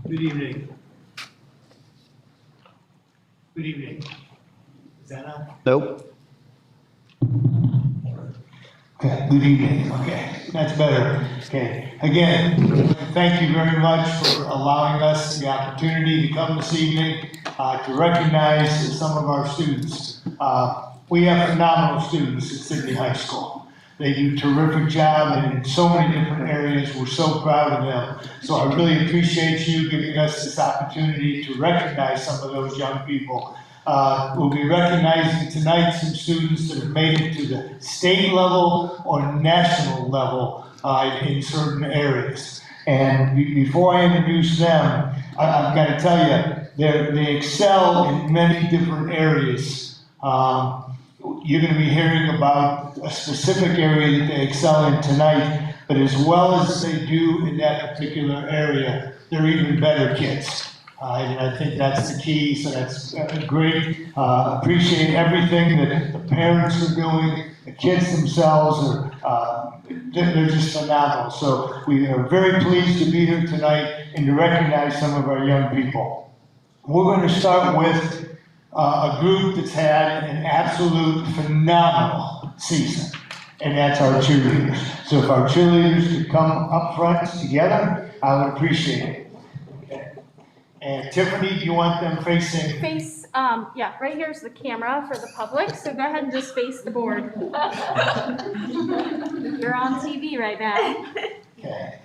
Good evening. Good evening. Is that on? Nope. Okay, good evening. Okay, that's better. Okay, again, thank you very much for allowing us the opportunity to come this evening to recognize some of our students. We have phenomenal students at Sidney High School. They do a terrific job in so many different areas. We're so proud of them. So I really appreciate you giving us this opportunity to recognize some of those young people. We'll be recognizing tonight some students that have made it to the state level or national level in certain areas. And before I introduce them, I've got to tell you, they excel in many different areas. You're going to be hearing about a specific area that they excel in tonight, but as well as they do in that particular area, they're even better kids. And I think that's the key, so that's great. Appreciate everything that the parents are doing, the kids themselves they're just phenomenal. So we are very pleased to be here tonight and to recognize some of our young people. We're going to start with a group that's had an absolute phenomenal season, and that's our cheerleaders. So if our cheerleaders could come up front together, I would appreciate it. Okay. And Tiffany, do you want them facing? Yeah, right here's the camera for the public, so go ahead and just face the board. You're on TV right now. Okay.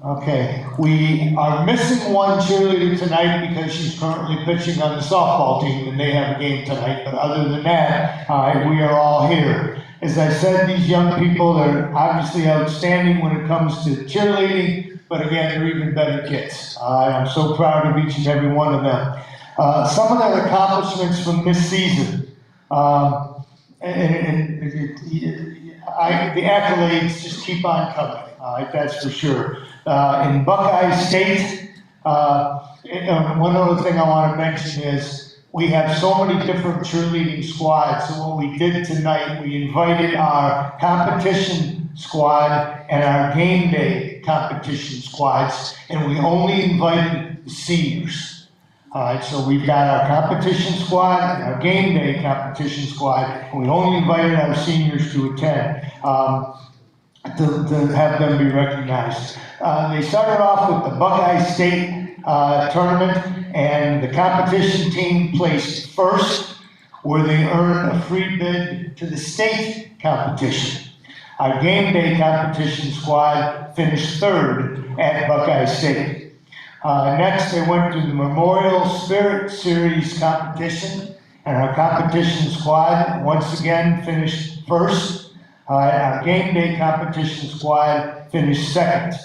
Okay, we are missing one cheerleader tonight because she's currently pitching on the softball team and they have a game tonight, but other than that, we are all here. As I said, these young people are obviously outstanding when it comes to cheerleading, but again, they're even better kids. I'm so proud of each and every one of them. Some of their accomplishments from this season, the accolades just keep on coming, that's for sure. In Buckeye State, one other thing I want to mention is we have so many different cheerleading squads. So what we did tonight, we invited our competition squad and our game day competition squads, and we only invited the seniors. All right, so we've got our competition squad and our game day competition squad, and we only invited our seniors to attend. To have them be recognized. They started off with the Buckeye State tournament, and the competition team placed first, where they earned a free bid to the state competition. Our game day competition squad finished third at Buckeye State. Next, they went to the Memorial Spirit Series competition, and our competition squad once again finished first. Our game day competition squad finished second.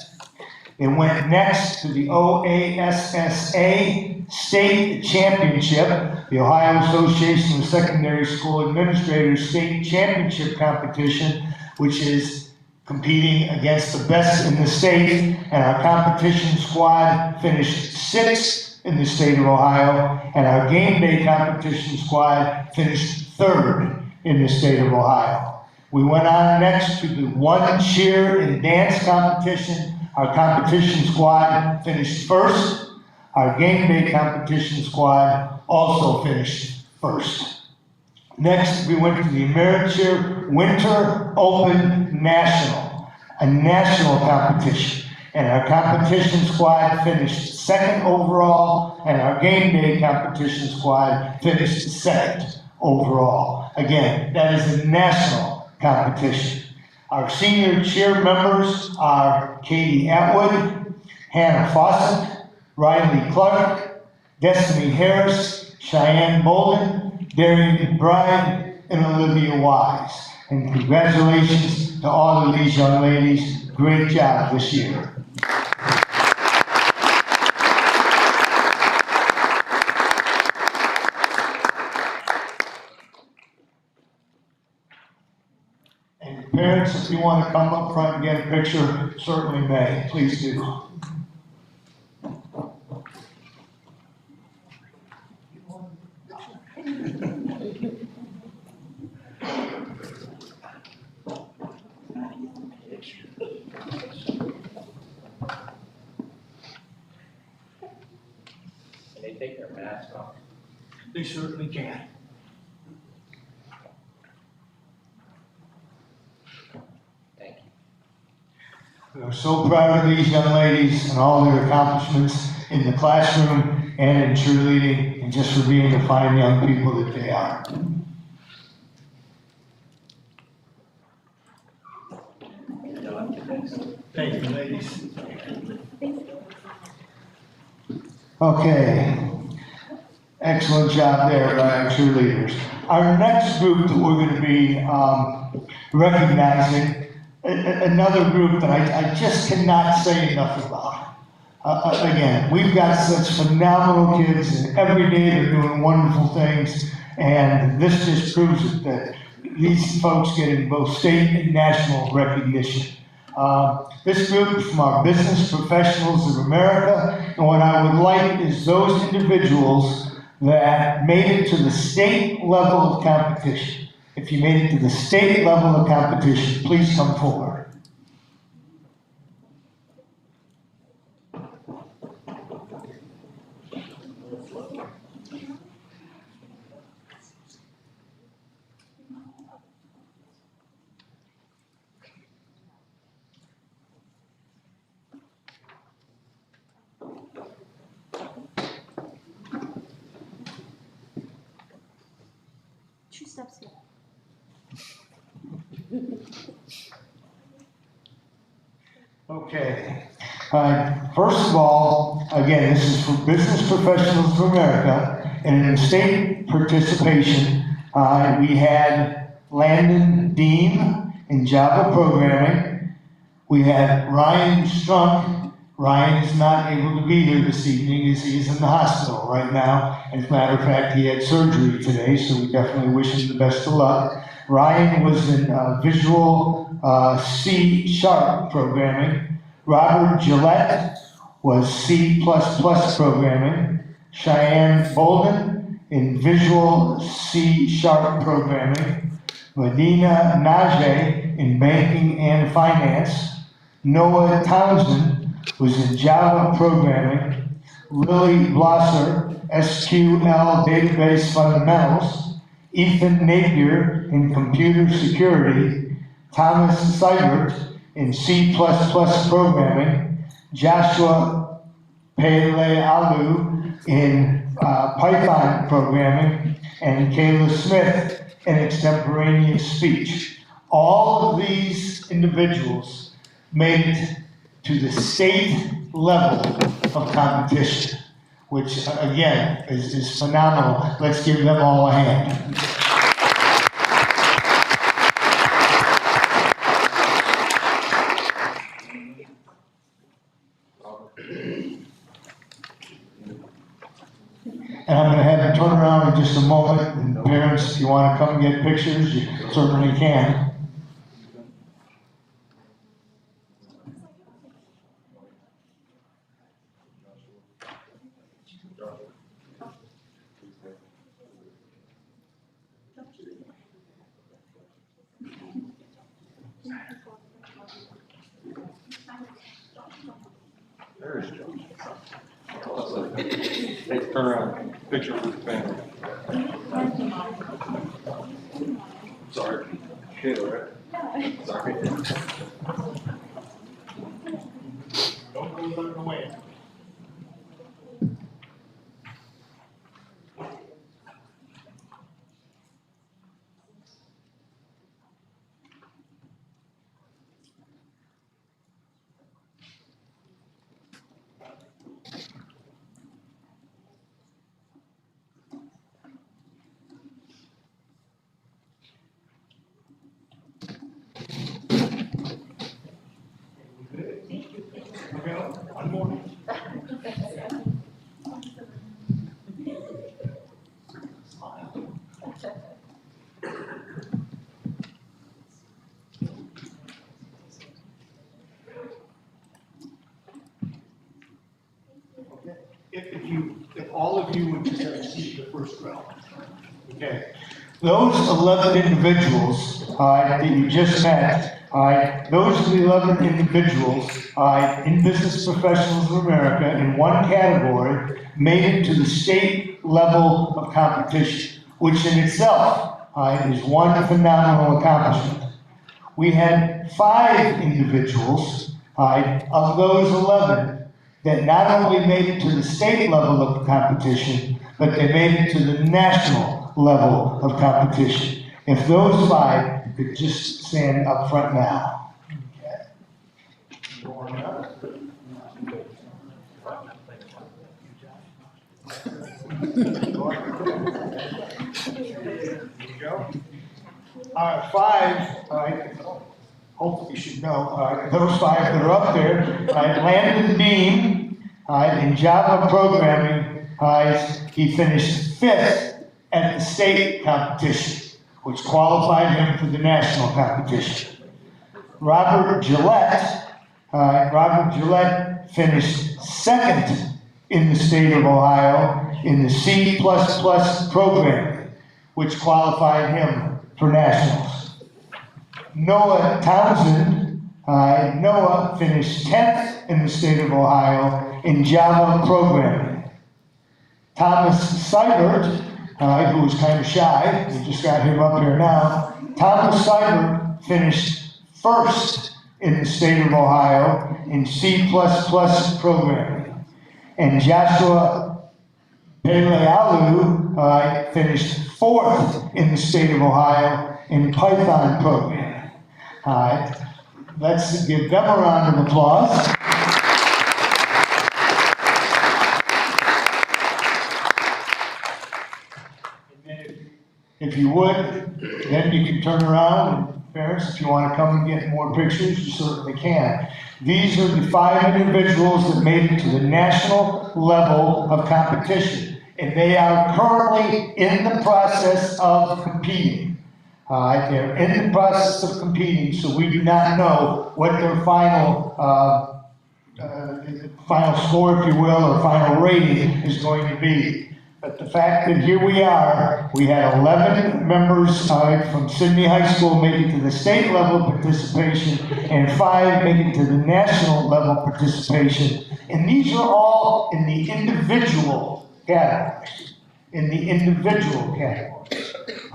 It went next to the OASSA State Championship, the Ohio Association of Secondary School Administrators State Championship competition, which is competing against the best in the state. And our competition squad finished sixth in the state of Ohio, and our game day competition squad finished third in the state of Ohio. We went on next to the one cheer and dance competition. Our competition squad finished first. Our game day competition squad also finished first. Next, we went to the AmeriCheer Winter Open National, a national competition. And our competition squad finished second overall, and our game day competition squad finished second overall. Again, that is a national competition. Our senior cheer members are Katie Atwood, Hannah Fawcett, Riley Clark, Destiny Harris, Cheyenne Bolden, Darian McBride, and Olivia Wise. And congratulations to all of these young ladies. Great job this year. Parents, if you want to come up front and get a picture, certainly may. Please do. they take their mask off? They certainly can. Thank you. We are so proud of these young ladies and all their accomplishments in the classroom and in cheerleading, and just for being the fine young people that they are. Thank you, ladies. Okay. Excellent job there by our cheerleaders. Our next group that we're going to be recognizing, another group that I just cannot say enough about. Again, we've got such phenomenal kids, and every day they're doing wonderful things, and this just proves it that these folks getting both state and national recognition. This group is from our Business Professionals of America, and what I would like is those individuals that made it to the state level of competition. If you made it to the state level of competition, please come forward. Two steps here. Okay. First of all, again, this is for Business Professionals of America, and in state participation, we had Landon Dean in Java programming. We had Ryan Strunk. Ryan is not able to be here this evening as he is in the hospital right now. As a matter of fact, he had surgery today, so we definitely wish him the best of luck. Ryan was in Visual C# programming. Robert Gillette was C++ programming. Cheyenne Bolden in Visual C# programming. Medina Najee in banking and finance. Noah Townsend was in Java programming. Lily Blosser, SQL database fundamentals. Ethan Napier in computer security. Thomas Seibert in C++ programming. Joshua Pelealu in Python programming. And Kayla Smith in extemporaneous speech. All of these individuals made it to the state level of competition, which again is phenomenal. Let's give them all a hand. And I'm going to have them turn around in just a moment, and parents, if you want to come and get pictures, you certainly can. There's Josh. Take turn around, picture with the family. Sorry. Kayla, right? Sorry. Don't go running away. One more. If all of you would just have a seat in the first row. Okay. Those 11 individuals that you just met All right, those are the 11 individuals, in Business Professionals of America in one category made it to the state level of competition, which in itself, is one phenomenal accomplishment. We had 5 individuals, of those 11, that not only made it to the state level of competition, but they made it to the national level of competition. If those 5 could just stand up front now. Okay. Going up. There you go. 5, hopefully you should know, those 5 that are up there, Landon Bean, in Java programming, he finished 5th at the state competition, which qualified him for the national competition. Robert Gillette finished 2nd in the state of Ohio in the C++ program, which qualified him for nationals. Noah Townsend, Noah finished 10th in the state of Ohio in Java programming. Thomas Seibert, who was kind of shy, we just got him up here now. Thomas Seibert finished 1st in the state of Ohio in C++ programming. And Joshua Pelealu finished 4th in the state of Ohio in Python programming. Let's give them a round of applause. If you would, then you can turn around, and parents, if you want to come and get more pictures, you certainly can. These are the 5 individuals that made it to the national level of competition, and they are currently in the process of competing. They're in the process of competing, so we do not know what their final score, if you will, or final rating is going to be. But the fact that here we are, we had 11 members from Sidney High School make it to the state level participation, and 5 make it to the national level participation. And these are all in the individual categories.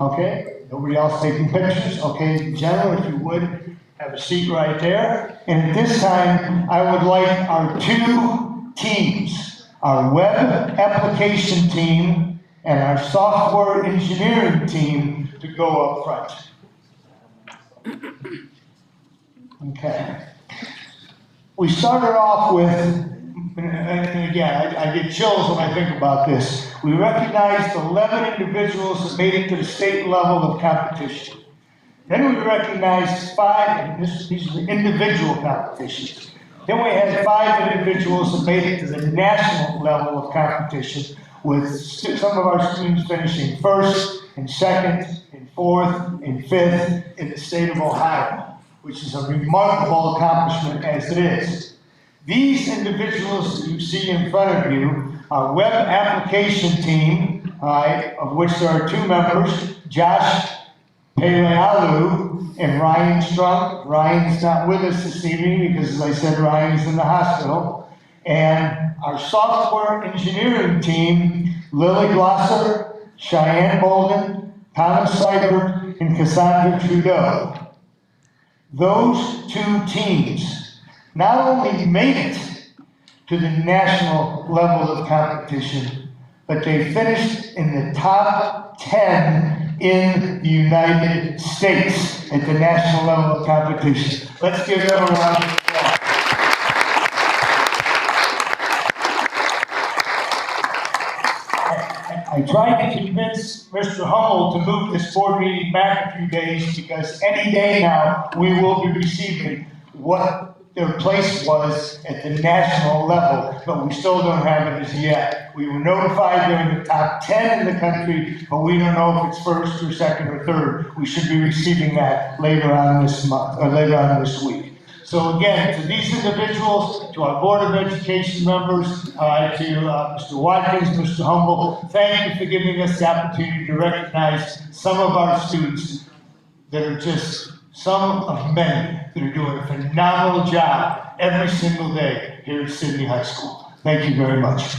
Okay? Nobody else taking pictures? Okay, gentlemen, if you would, have a seat right there. And at this time, I would like our 2 teams, our web application team and our software engineering team, to go up front. Okay. We started off with, and again, I get chills when I think about this. We recognized 11 individuals that made it to the state level of competition. Then we recognized 5, and these are the individual competitions. Then we had 5 individuals that made it to the national level of competition, with some of our students finishing 1st and 2nd and 4th and 5th in the state of Ohio, which is a remarkable accomplishment as it is. These individuals that you see in front of you are web application team, of which there are 2 members, Josh Pelealu and Ryan Strunk. Ryan's not with us this evening because, as I said, Ryan's in the hospital. And our software engineering team, Lily Glosser, Cheyenne Bolden, Thomas Seibert, and Cassandra Trudeau. Those 2 teams not only made it to the national level of competition, but they finished in the top 10 in the United States at the national level of competition. Let's give them a round of applause. I tried to convince Mr. Hummel to move this board meeting back a few days, because any day now we will be receiving what their place was at the national level, but we still don't have it as yet. We were notified they're in the top 10 in the country, but we don't know if it's 1st or 2nd or 3rd. We should be receiving that later on this month, or later on this week. So again, to these individuals, to our Board of Education members, to Mr. Watkins, Mr. Humble, thank you for giving us the opportunity to recognize some of our students that are just some of many that are doing a phenomenal job every single day here at Sidney High School. Thank you very much.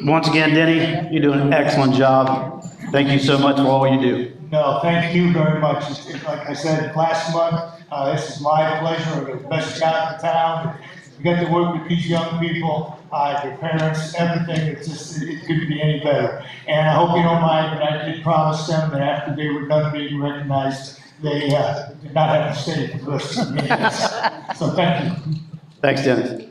Once again, Denny, you're doing an excellent job. Thank you so much for all you do. No, thank you very much. Like I said last month, this is my pleasure. We're the best job in town. We get to work with these young people, their parents, everything. It's just, it couldn't be any better. And I hope you don't mind, but I did promise them that after they were done being recognized, they did not have to stay for the rest of the meetings. So thank you. Thanks, Dennis.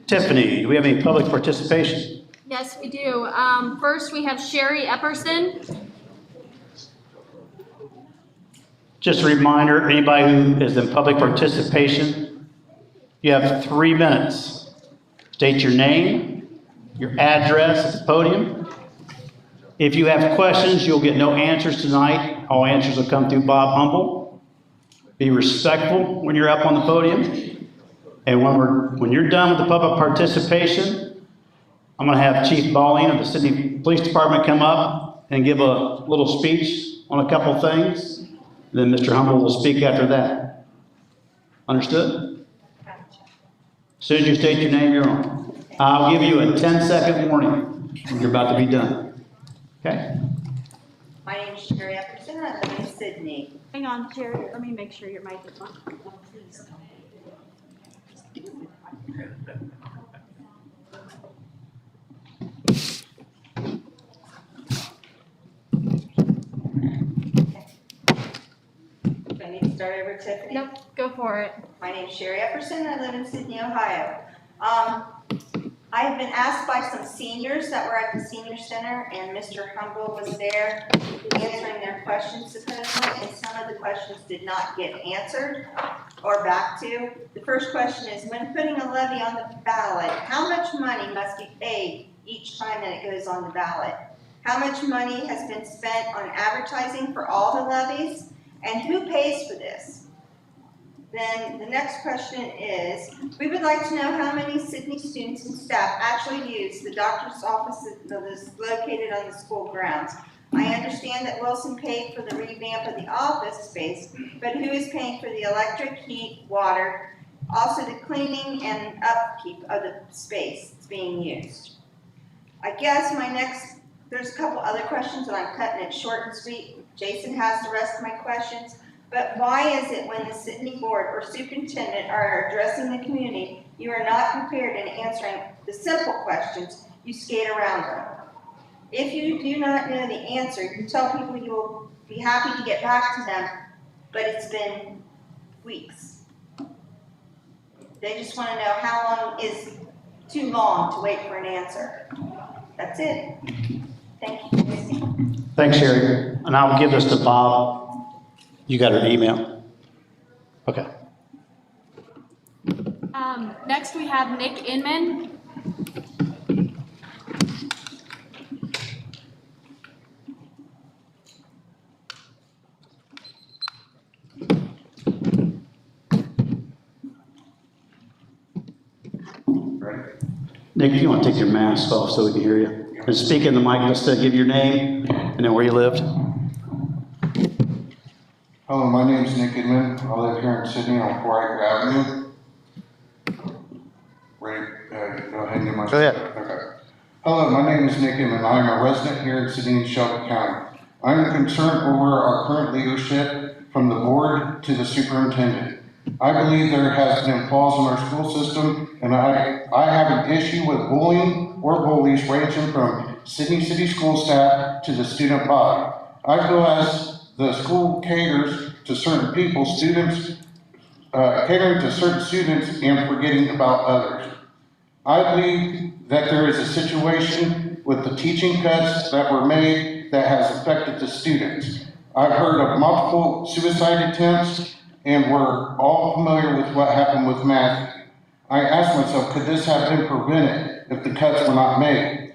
Tiffany, do we have any public participation? Yes, we do. First, we have Sherry Epperson. Just a reminder, anybody who is in public participation, you have 3 minutes. State your name, your address at the podium. If you have questions, you'll get no answers tonight. All answers will come through Bob Humble. Be respectful when you're up on the podium. And when you're done with the public participation, I'm going to have Chief Balling of the Sidney Police Department come up and give a little speech on a couple things. Then Mr. Humble will speak after that. Understood? As soon as you state your name, you're on. I'll give you a 10-second warning when you're about to be done. Okay? My name is Sherry Epperson. I live in Sidney. Hang on, Sherry, let me make sure your mic is on. Please. Do I need to start over, Tiffany? Nope, go for it. My name is Sherry Epperson. I live in Sidney, Ohio. I have been asked by some seniors that were at the senior center, and Mr. Humble was there answering their questions supposedly, and some of the questions did not get answered or back to. The first question is, when putting a levy on the ballot, how much money must be paid each time that it goes on the ballot? How much money has been spent on advertising for all the levies, and who pays for this? Then the next question is, we would like to know how many Sidney students and staff actually use the doctor's office that is located on the school grounds. I understand that Wilson paid for the revamp of the office space, but who is paying for the electric, heat, water, also the cleaning and upkeep of the space that's being used? I guess there's a couple other questions, and I'm cutting it short and sweet. Jason has the rest of my questions. But why is it when the Sidney board or superintendent are addressing the community, you are not prepared in answering the simple questions, you skate around them? If you do not know the answer, you tell people you will be happy to get back to them, but it's been weeks. They just want to know how long is too long to wait for an answer. That's it. Thank you. Thanks, Sherry. And I'll give this to Bob. You got her email? Okay. Next, we have Nick Inman. Nick, if you want to take your mask off so we can hear you. And speak in the mic, just to give your name and then where you lived. Hello, my name is Nick Inman. I live here in Sidney on 4 Acre Avenue. Ready? Go ahead and get my. Go ahead. Okay. Hello, my name is Nick Inman. I am a resident here in Sidney and Shelby County. I am concerned over our current leadership from the board to the superintendent. I believe there has been flaws in our school system, and I have an issue with bullying or bullies ranging from Sidney City school staff to the student body. I feel as the school caters to certain people, catering to certain students and forgetting about others. I believe that there is a situation with the teaching cuts that were made that has affected the students. I've heard of multiple suicide attempts, and we're all familiar with what happened with Matthew. I asked myself, could this have been prevented if the cuts were not made?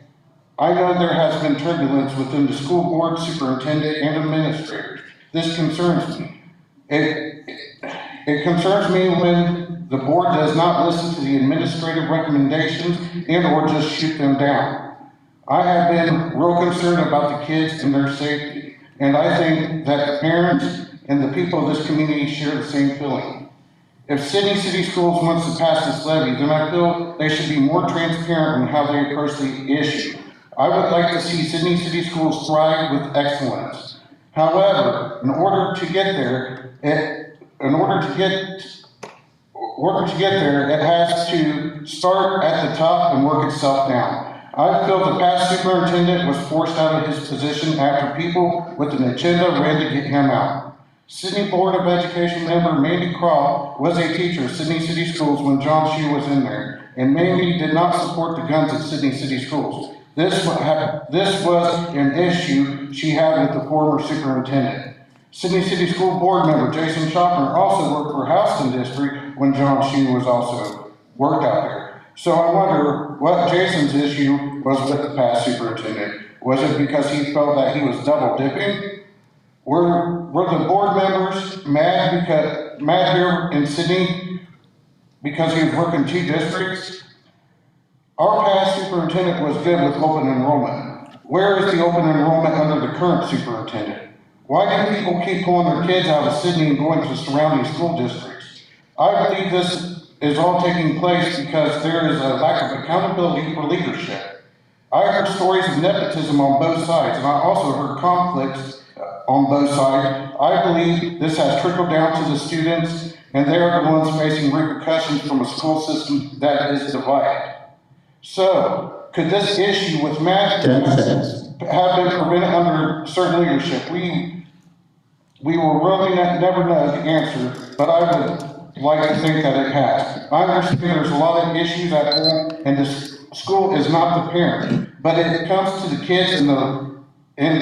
I know there has been turbulence within the school board, superintendent, and administrators. This concerns me. It concerns me when the board does not listen to the administrative recommendations and or just shoot them down. I have been real concerned about the kids and their safety, and I think that the parents and the people of this community share the same feeling. If Sidney City Schools wants to pass this levy, then I feel they should be more transparent in how they approach the issue. I would like to see Sidney City Schools thrive with excellence. However, in order to get there, it has to start at the top and work itself down. I feel the past superintendent was forced out of his position after people with an agenda ran to get him out. Sidney Board of Education member Mandy Croft was a teacher at Sidney City Schools when John Shue was in there, and Mandy did not support the guns at Sidney City Schools. This was an issue she had with the former superintendent. Sidney City School Board member Jason Schopner also worked for Houston District when John Shue was also worked out there. So I wonder what Jason's issue was with the past superintendent. Was it because he felt that he was double dipping? Were the board members mad here in Sidney because he was working 2 districts? Our past superintendent was good with open enrollment. Where is the open enrollment under the current superintendent? Why do people keep pulling their kids out of Sidney and going to surrounding school districts? I believe this is all taking place because there is a lack of accountability for leadership. I heard stories of nepotism on both sides, and I also heard conflicts on both sides. I believe this has trickled down to the students, and they are the ones facing repercussions from a school system that is divided. So, could this issue with math have been prevented under certain leadership? We will really never know the answer, but I would like to think that it has. I understand there's a lot of issues at home, and the school is not the parent, but it comes to the kids and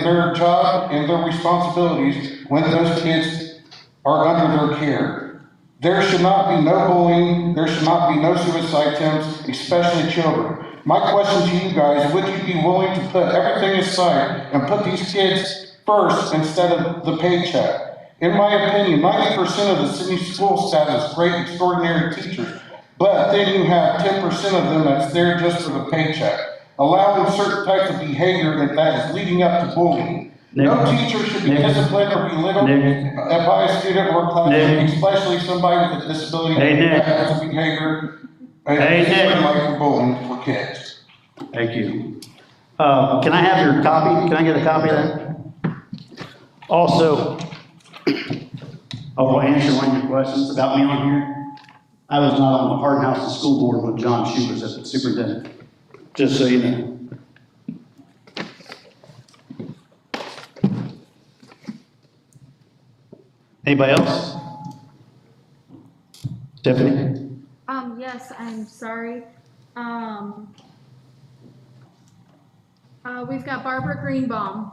their job and their responsibilities when those kids are under their care. There should not be no bullying, there should not be no suicide attempts, especially children. My question to you guys, would you be willing to put everything aside and put these kids first instead of the paycheck? In my opinion, 90% of the Sidney school staff is great, extraordinary teachers, but then you have 10% of them that's there just for the paycheck, allowing certain types of behavior that is leading up to bullying. No teacher should be disciplined or belittled by a student or class, especially somebody with a disability that has a behavior like bullying for kids. Thank you. Can I have your copy? Can I get a copy of that? Also, I will answer one of your questions about me on here. I was not on the Hardin House School Board when John Shue was the superintendent, just so you know. Anybody else? Stephanie? Yes, I'm sorry. We've got Barbara Greenbaum.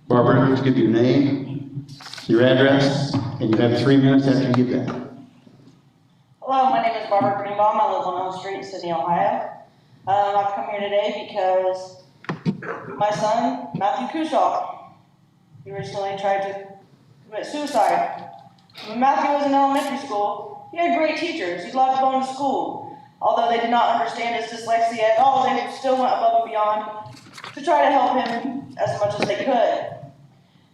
Barbara, let's give your name, your address, and you have 3 minutes after you get that. Hello, my name is Barbara Greenbaum. I live on Elm Street in Sidney, Ohio. I've come here today because my son, Matthew Kushaw, he recently tried to commit suicide. When Matthew was in elementary school, he had great teachers. He loved going to school. Although they did not understand his dyslexia at all, they still went above and beyond to try to help him as much as they could.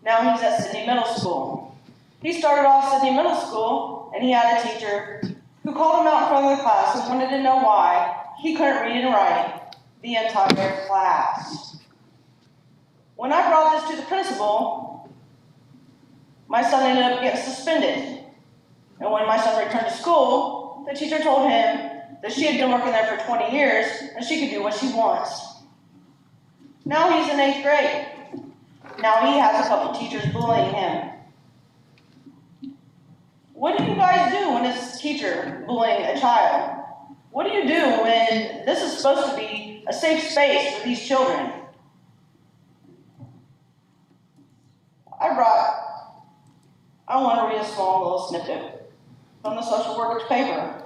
Now he's at Sidney Middle School. He started off Sidney Middle School, and he had a teacher who called him out in front of the class and wanted to know why he couldn't read and write the entire class. When I brought this to the principal, my son ended up getting suspended. And when my son returned to school, the teacher told him that she had been working there for 20 years and she could do what she wants. Now he's in 8th grade. Now he has a couple teachers bullying him. What do you guys do when it's a teacher bullying a child? What do you do when this is supposed to be a safe space for these children? I want to read a small little snippet from the social worker's paper.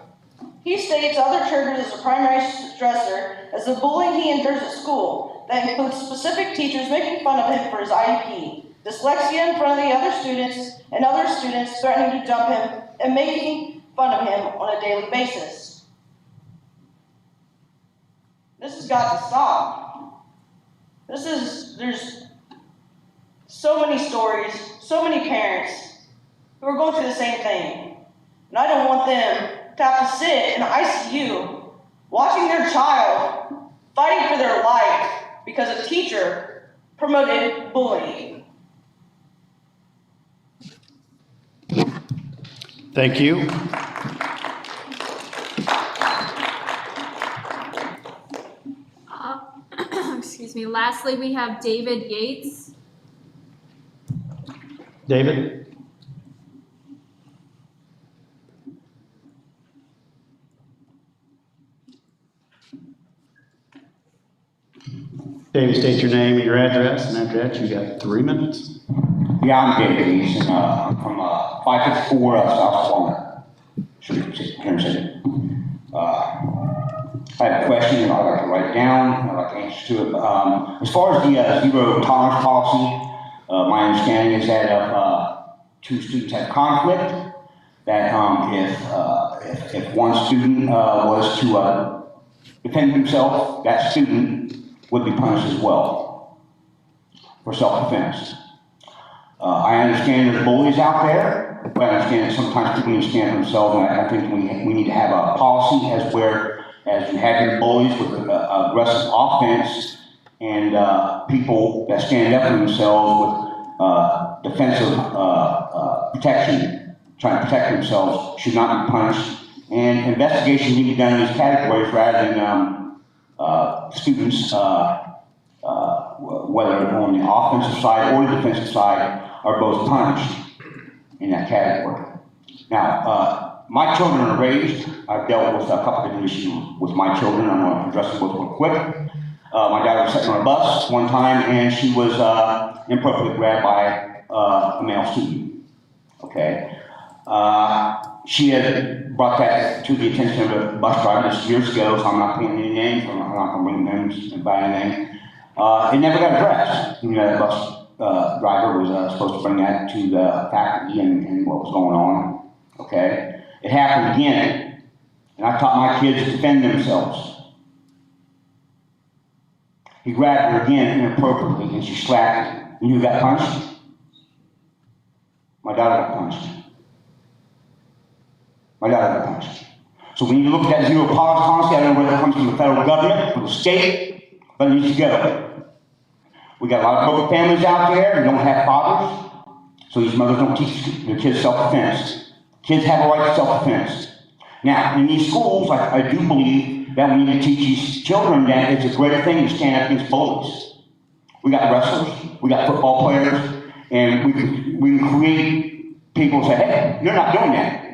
He states other triggers as a primary stressor as the bullying he endures at school. That includes specific teachers making fun of him for his IEP, dyslexia in front of the other students, and other students threatening to dump him and making fun of him on a daily basis. This has got to stop. There's so many stories, so many parents who are going through the same thing. And I don't want them to have to sit in the ICU watching their child fighting for their life because a teacher promoted bullying. Thank you. Excuse me. Lastly, we have David Yates. David? David, state your name and your address, and after that, you got 3 minutes. Yeah, I'm David Yates, and I'm from 554 South Walnut Street, here in Sidney. I have a question, and I'd like to write it down, I'd like to answer to it. As far as the zero tolerance policy, my understanding is that if two students have conflict, that if one student was to defend himself, that student would be punished as well for self-defense. I understand there's bullies out there, but I understand that sometimes people need to stand for themselves, and I think we need to have a policy as you have your bullies with aggressive offense and people that stand up for themselves with defensive protection, trying to protect themselves, should not be punished. And investigations need to be done in these categories rather than students, whether on the offensive side or the defensive side, are both punished in that category. Now, my children are raised. I've dealt with a couple different issues with my children. I'm going to address them both real quick. My daughter was sitting on a bus one time, and she was inappropriately grabbed by a male student. Okay. She had brought that to the attention of the bus driver just years ago, so I'm not putting any names, I'm not going to bring names by anything. It never got addressed. You know, the bus driver was supposed to bring that to the faculty and what was going on. Okay? It happened again, and I taught my kids to defend themselves. He grabbed her again inappropriately, and she slapped him. You know who got punished? My daughter got punished. My daughter got punished. So we need to look at that zero tolerance policy. I don't know whether it comes from the federal government or the state, but it needs to go. We got a lot of broken families out there who don't have fathers, so these mothers don't teach their kids self-defense. Kids have a right to self-defense. Now, in these schools, I do believe that we need to teach these children that it's a great thing to stand up against bullies. We got wrestlers, we got football players, and we can create people who say, hey, you're not doing that.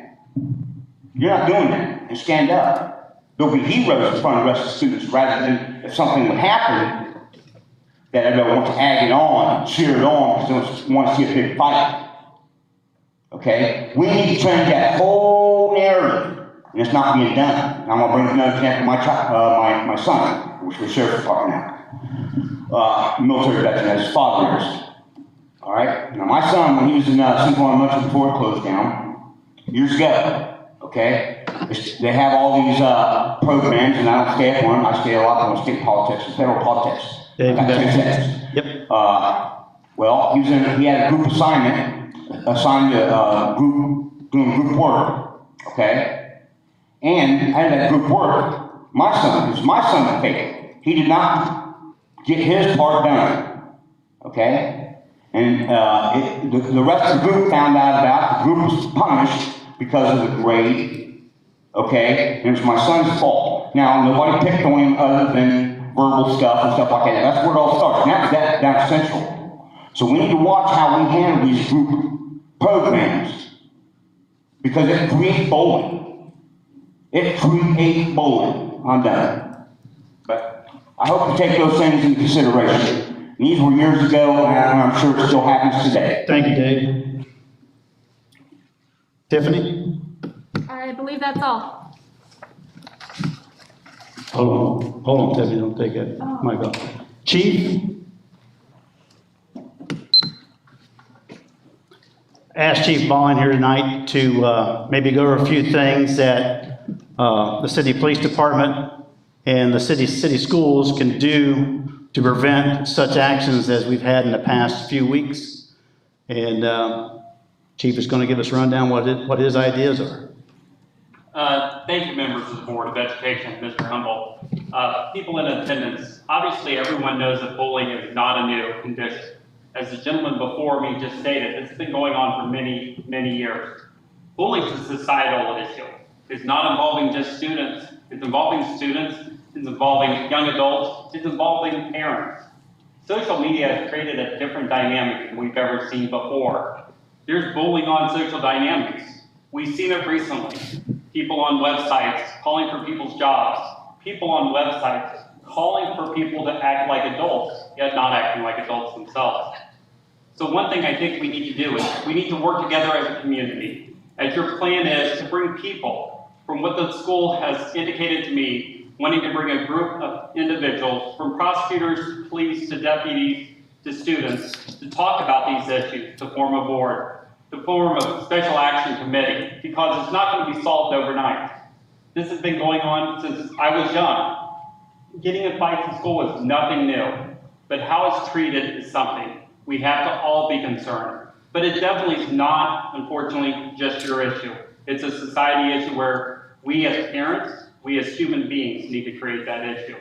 You're not doing that, and stand up. There'll be heroes in front of the rest of the students, rather than if something would happen, that everybody wants to ag it on, and cheer it on, because they want to see a big fight. Okay? We need to change that whole narrative, and it's not being done. And I'm going to bring another example of my son, which was sheriff's department now. Military veteran, as his father is. All right? Now, my son, when he was in Central Elementary before it closed down, years ago, okay? They have all these programs, and I don't stay at one. I stay a lot on state politics and federal politics. Yeah, I got 10 seconds. Yep. Well, he had a group assignment, assigned a group, doing group work, okay? And out of that group work, it was my son that failed. He did not get his part done, okay? And the rest of the group found out about it. The group was punished because of the grade, okay? And it was my son's fault. Now, nobody picked on him other than verbal stuff and stuff like that. That's where it all starts. And that's central. So we need to watch how we handle these group programs, because it creates bullying. It creates bullying. I'm done. But I hope you take those things into consideration. These were years ago, and I'm sure it still happens today. Thank you, Dave. Tiffany? I believe that's all. Hold on, Tiffany, don't take it. My God. Chief? Asked Chief Ballin here tonight to maybe go over a few things that the city police department and the city schools can do to prevent such actions as we've had in the past few weeks. And Chief is going to give us a rundown what his ideas are. Thank you, members of the Board of Education, Mr. Humble. People in attendance, obviously everyone knows that bullying is not a new condition. As the gentleman before me just stated, it's been going on for many, many years. Bullying is a societal issue. It's not involving just students. It's involving it's involving young adults, it's involving parents. Social media has created a different dynamic than we've ever seen before. There's bullying on social dynamics. We've seen it recently. People on websites calling for people's jobs. People on websites calling for people to act like adults, yet not acting like adults themselves. So one thing I think we need to do is we need to work together as a community. As your plan is to bring people from what the school has indicated to me, wanting to bring a group of individuals from prosecutors, police, to deputies, to students, to talk about these issues, to form a board, to form a special action committee, because it's not going to be solved overnight. This has been going on since I was young. Getting in fights in school is nothing new, but how it's treated is something we have to all be concerned. But it definitely is not, unfortunately, just your issue. It's a society issue where we as parents, we as human beings need to create that issue.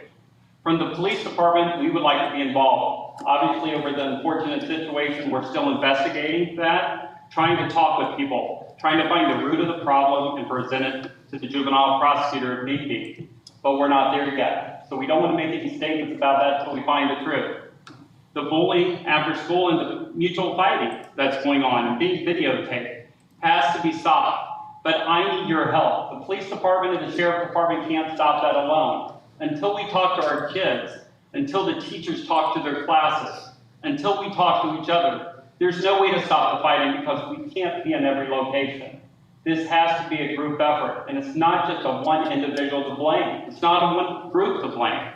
From the police department, we would like to be involved. Obviously, over the unfortunate situation, we're still investigating that, trying to talk with people, trying to find the root of the problem and present it to the juvenile prosecutor if need be. But we're not there yet. So we don't want to make any statements about that until we find the truth. The bullying after school and the mutual fighting that's going on and being videotaped has to be stopped. But I need your help. The police department and the sheriff department can't stop that alone. Until we talk to our kids, until the teachers talk to their classes, until we talk to each other, there's no way to stop the fighting because we can't be in every location. This has to be a group effort, and it's not just a one individual to blame. It's not a one group to blame.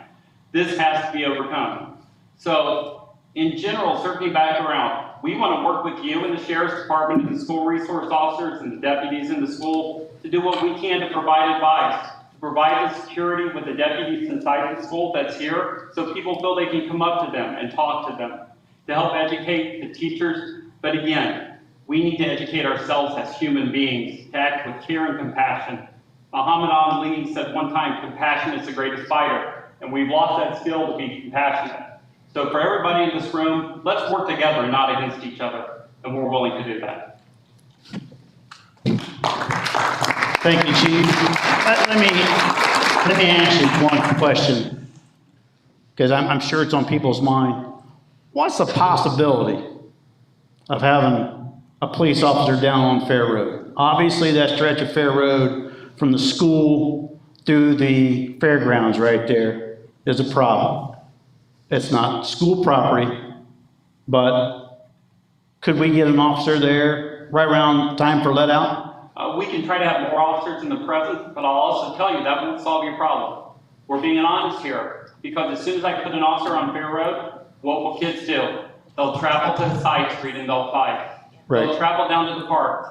This has to be overcome. So, in general, circling back around, we want to work with you and the sheriff's department and the school resource officers and the deputies in the school to do what we can to provide advice, to provide the security with the deputies inside the school that's here so people feel they can come up to them and talk to them, to help educate the teachers. But again, we need to educate ourselves as human beings, to act with care and compassion. Muhammad Ali said one time, compassion is the greatest fighter, and we've lost that skill to be compassionate. So for everybody in this room, let's work together and not against each other, and we're willing to do that. Thank you, Chief. Let me ask you one question, because I'm sure it's on people's mind. What's the possibility of having a police officer down on Fair Road? Obviously, that stretch of Fair Road from the school through the fairgrounds right there is a problem. It's not school property, but could we get an officer there right around time for let out? We can try to have more officers in the presence, but I'll also tell you that won't solve your problem. We're being honest here, because as soon as I put an officer on Fair Road, what will kids do? They'll travel to the side street and they'll fight. Right. They'll travel down to the parks.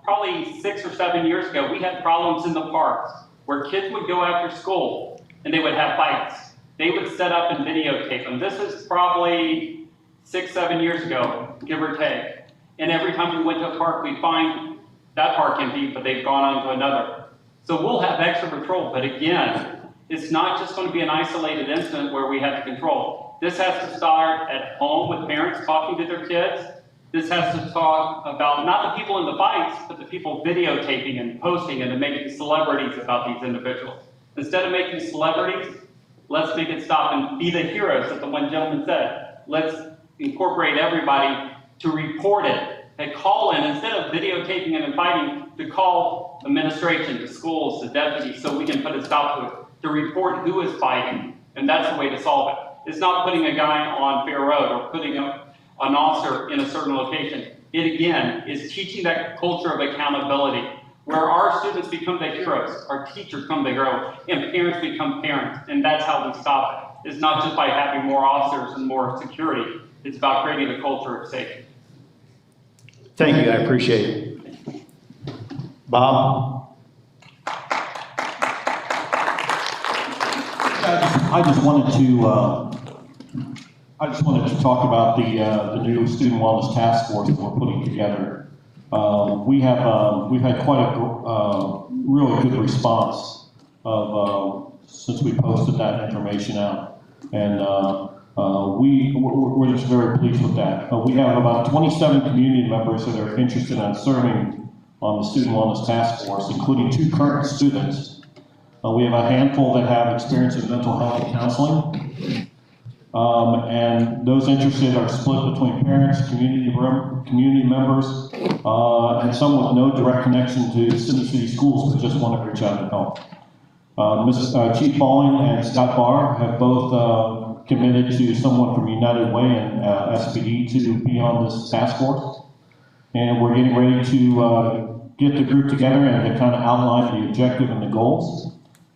Probably 6 or 7 years ago, we had problems in the parks where kids would go after school and they would have fights. They would set up and videotape them. This is probably 6, 7 years ago, give or take. And every time we went to a park, we'd find that park empty, but they've gone on to another. So we'll have extra patrol, but again, it's not just going to be an isolated incident where we have to control. This has to start at home with parents talking to their kids. This has to talk about not the people in the fights, but the people videotaping and posting and making celebrities about these individuals. Instead of making celebrities, let's make it stop and be the heroes that the one gentleman said. Let's incorporate everybody to report it, and call in, instead of videotaping and fighting, to call administration, to schools, to deputies, so we can put a stop to it, to report who is fighting, and that's the way to solve it. is not putting a guy on Fair Road or putting an officer in a certain location. It again is teaching that culture of accountability where our students become the heroes, our teachers become the heroes, and parents become parents. And that's how we stop it. It's not just by having more officers and more security. It's about creating a culture of safety. Thank you, I appreciate it. Bob? I just wanted to talk about the new student wellness task force that we're putting together. We've had quite a really good response since we posted that information out, and we're just very pleased with that. We have about 27 community members that are interested in serving on the student wellness task force, including 2 current students. We have a handful that have experience in mental health and counseling. And those interested are split between parents, community members, and some with no direct connection to Sidney City Schools, but just want to reach out and help. Chief Balling and Scott Barr have both committed to someone from United Way and SPD to be on this task force. And we're getting ready to get the group together and to kind of outline the objective and the goals.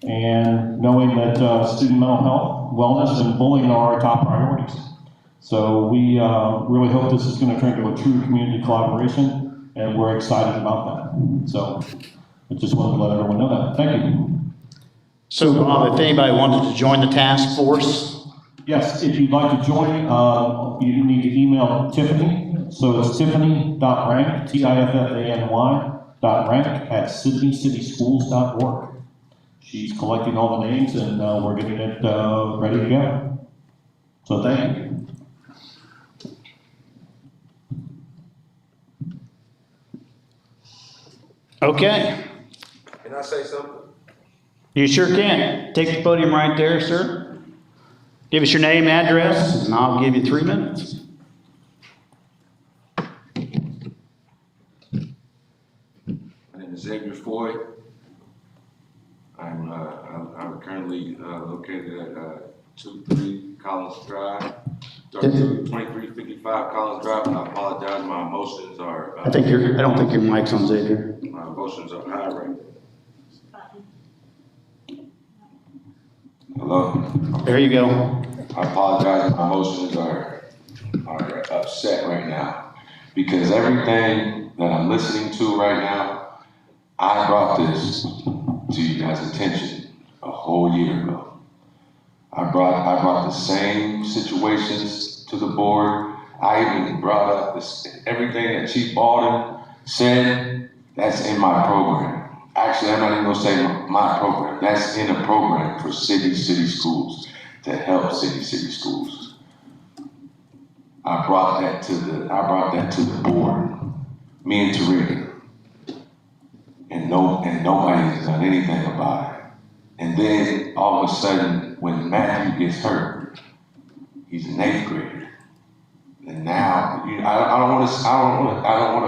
And knowing that student mental health, wellness, and bullying are our top priorities. So we really hope this is going to turn into a true community collaboration, and we're excited about that. So I just wanted to let everyone know that. Thank you. So Bob, if anybody wanted to join the task force? Yes, if you'd like to join, you need to email Tiffany. So it's tiffany.rank, tiffany.rank @sydneycityschools.org. She's collecting all the names, and we're getting it ready to go. So thank you. Okay, Can I say something? you sure can. Take the podium right there, sir. Give us your name, address, and I'll give you 3 minutes. My name is Xavier Floyd. I'm currently located at 23 Collins Drive, 2355 Collins Drive, and I apologize, my emotions are. I don't think your mic's on, Xavier. My emotions are high right now. Hello? There you go. I apologize, my emotions are upset right now because everything that I'm listening to right now, I brought this to you guys' attention a whole year ago. I brought the same situations to the board. I even brought up everything that Chief Baldwin said. That's in my program. Actually, I'm not even gonna say my program. That's in a program for Sidney City Schools to help Sidney City Schools. I brought that to the board. Me and Tarika. And nobody has done anything about it. And then all of a sudden, when Matthew gets hurt, he's an 8th grader. And now, I don't want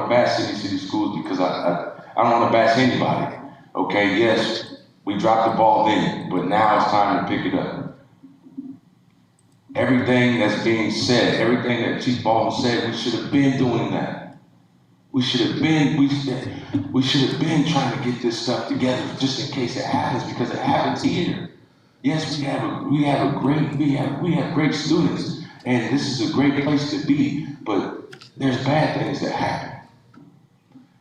to bash City Schools because I don't want to bash anybody. Okay, yes, we dropped the ball then, but now it's time to pick it up. Everything that's being said, everything that Chief Baldwin said, we should have been doing that. We should have been trying to get this stuff together just in case it happens, because it happens here. Yes, we have great students, and this is a great place to be, but there's bad things that happen.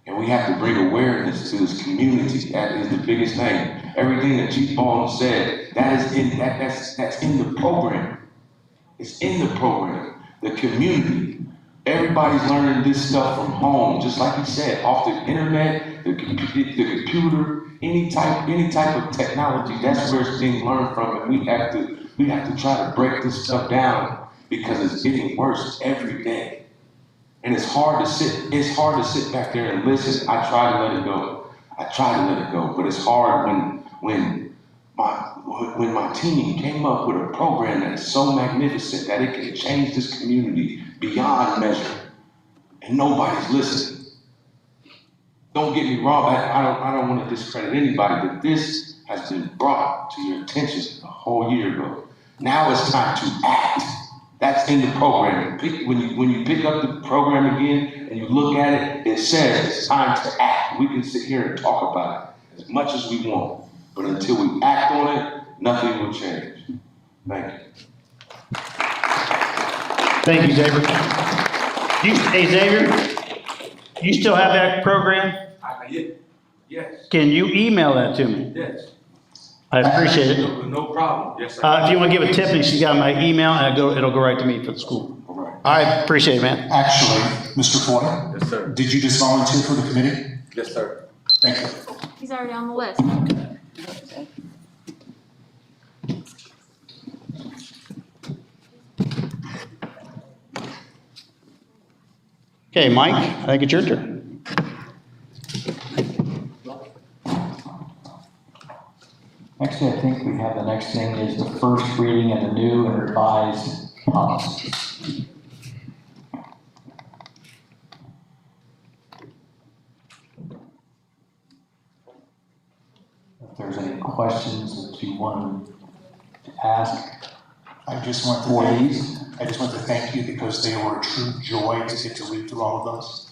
And we have to bring awareness to this community. That is the biggest thing. Everything that Chief Baldwin said, that's in the program. It's in the program. The community. Everybody's learning this stuff from home, just like he said, off the internet, the computer, any type of technology. That's where it's being learned from, and we have to try to break this stuff down because it's getting worse every day. And it's hard to sit back there and listen. I try to let it go. But it's hard when my team came up with a program that is so magnificent that it can change this community beyond measure, and nobody's listening. Don't get me wrong, I don't want to discredit anybody, but this has been brought to your attention a whole year ago. Now it's time to act. That's in the program. When you pick up the program again and you look at it, it says it's time to act. We can sit here and talk about it as much as we want, but until we act on it, nothing will change. Thank you. Thank you, Xavier. Hey, Xavier, you still have that program? Yes, Can you email that to me? yes. I appreciate it. No problem. Yes, If you want to give it to Tiffany, she's got my email, and it'll go right to me for the school. All right. All right, appreciate it, man. Actually, Mr. Porter, Yes, sir. did you just volunteer for the committee? Yes, sir. Thank you. He's already on the list. Okay, Mike, I think it's your turn. Actually, I think we have the next thing is the first reading of the new and revised policies. If there's any questions that you want to ask I just want for to these. thank you because they were a true joy to get to read through all of those.